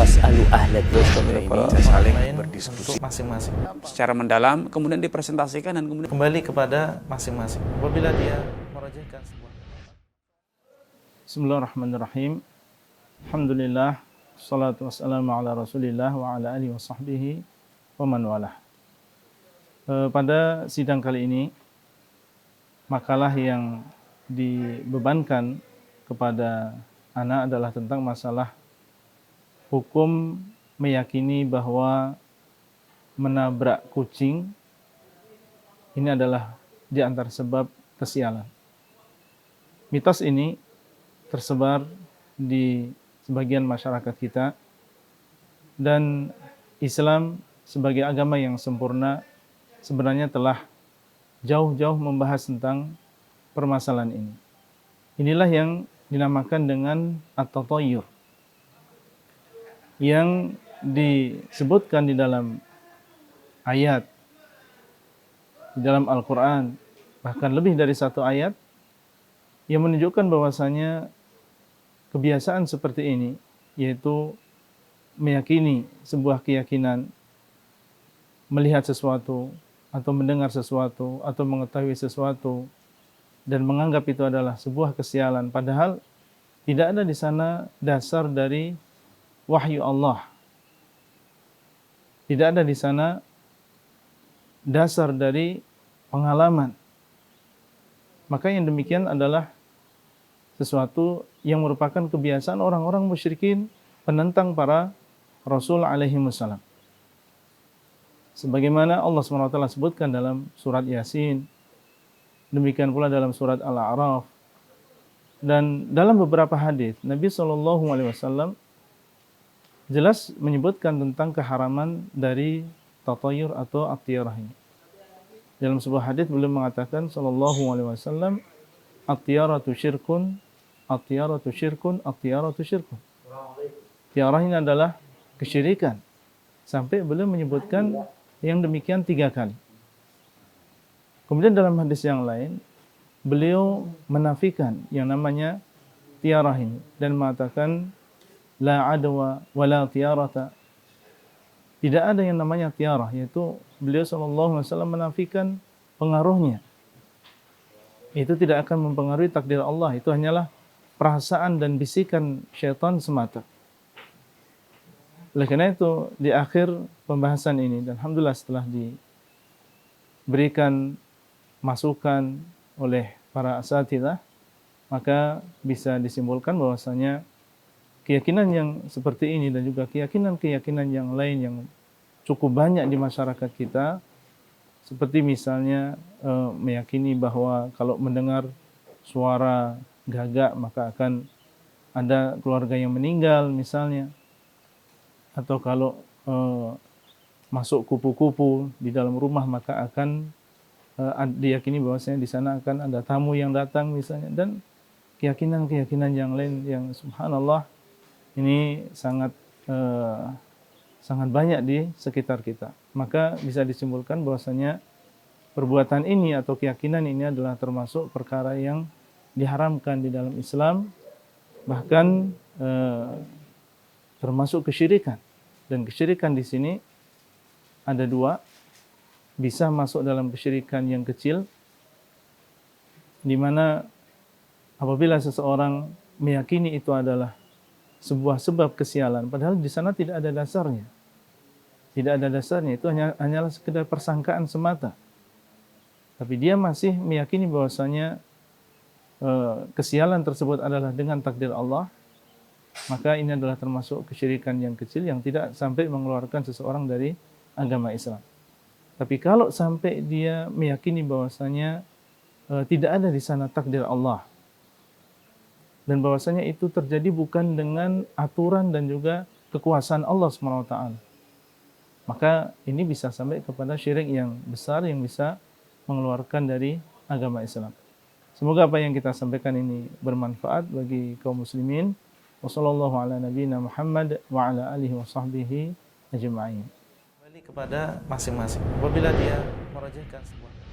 Fas'alu ahla dzikri ini saling berdiskusi masing-masing secara mendalam, kemudian dipresentasikan dan kemudian kembali kepada masing-masing apabila dia merajihkan sebuah. Bismillahirrahmanirrahim. Alhamdulillah, salatu wassalamu ala Rasulillah wa ala alihi wa sahbihi wa man walah. Pada sidang kali ini, makalah yang dibebankan kepada anak adalah tentang masalah hukum meyakini bahwa menabrak kucing ini adalah di antara sebab kesialan. Mitos ini tersebar di sebagian masyarakat kita, dan Islam sebagai agama yang sempurna sebenarnya telah jauh-jauh membahas tentang permasalahan ini. Inilah yang dinamakan dengan at-tatayyur, yang disebutkan di dalam ayat, di dalam Al-Quran, bahkan lebih dari satu ayat, yang menunjukkan bahwasanya kebiasaan seperti ini, yaitu meyakini sebuah keyakinan, melihat sesuatu, atau mendengar sesuatu, atau mengetahui sesuatu, dan menganggap itu adalah sebuah kesialan, padahal tidak ada di sana dasar dari wahyu Allah. Tidak ada di sana dasar dari pengalaman. Maka yang demikian adalah sesuatu yang merupakan kebiasaan orang-orang musyrikin penentang para Rasul alaihi wassalam. Sebagaimana Allah SWT sebutkan dalam surat Yasin, demikian pula dalam surat Al-A'raf, dan dalam beberapa hadis Nabi SAW jelas menyebutkan tentang keharaman dari tatayyur atau at-tiyarah ini. Dalam sebuah hadis beliau mengatakan SAW, at-tiyaratu syirkun, at-tiyaratu syirkun, at-tiyaratu syirkun. Tiarah ini adalah kesyirikan. Sampai beliau menyebutkan yang demikian 3 kali. Kemudian dalam hadis yang lain, beliau menafikan yang namanya tiarah ini dan mengatakan la adwa wa la tiarata. Tidak ada yang namanya tiarah, yaitu beliau SAW menafikan pengaruhnya. Itu tidak akan mempengaruhi takdir Allah, itu hanyalah perasaan dan bisikan syaitan semata. Oleh karena itu, di akhir pembahasan ini, dan alhamdulillah setelah diberikan masukan oleh para asatidzah, maka bisa disimpulkan bahwasanya keyakinan yang seperti ini dan juga keyakinan-keyakinan yang lain yang cukup banyak di masyarakat kita, seperti misalnya meyakini bahwa kalau mendengar suara gagak maka akan ada keluarga yang meninggal misalnya, atau kalau masuk kupu-kupu di dalam rumah maka akan diyakini bahwasanya di sana akan ada tamu yang datang misalnya, dan keyakinan-keyakinan yang lain yang subhanallah ini sangat banyak di sekitar kita. Maka bisa disimpulkan bahwasanya perbuatan ini atau keyakinan ini adalah termasuk perkara yang diharamkan di dalam Islam, bahkan termasuk kesyirikan. Dan kesyirikan di sini ada 2, bisa masuk dalam kesyirikan yang kecil, di mana apabila seseorang meyakini itu adalah sebuah sebab kesialan, padahal di sana tidak ada dasarnya. Tidak ada dasarnya, itu hanyalah sekedar persangkaan semata. Tapi dia masih meyakini bahwasanya kesialan tersebut adalah dengan takdir Allah, maka ini adalah termasuk kesyirikan yang kecil yang tidak sampai mengeluarkan seseorang dari agama Islam. Tapi kalau sampai dia meyakini bahwasanya tidak ada di sana takdir Allah, dan bahwasanya itu terjadi bukan dengan aturan dan juga kekuasaan Allah SWT, maka ini bisa sampai kepada syirik yang besar yang bisa mengeluarkan dari agama Islam. Semoga apa yang kita sampaikan ini bermanfaat bagi kaum muslimin. Wassallallahu ala nabiyina Muhammad wa ala alihi wa sahbihi ajma'in. Kembali kepada masing-masing apabila dia merajihkan sebuah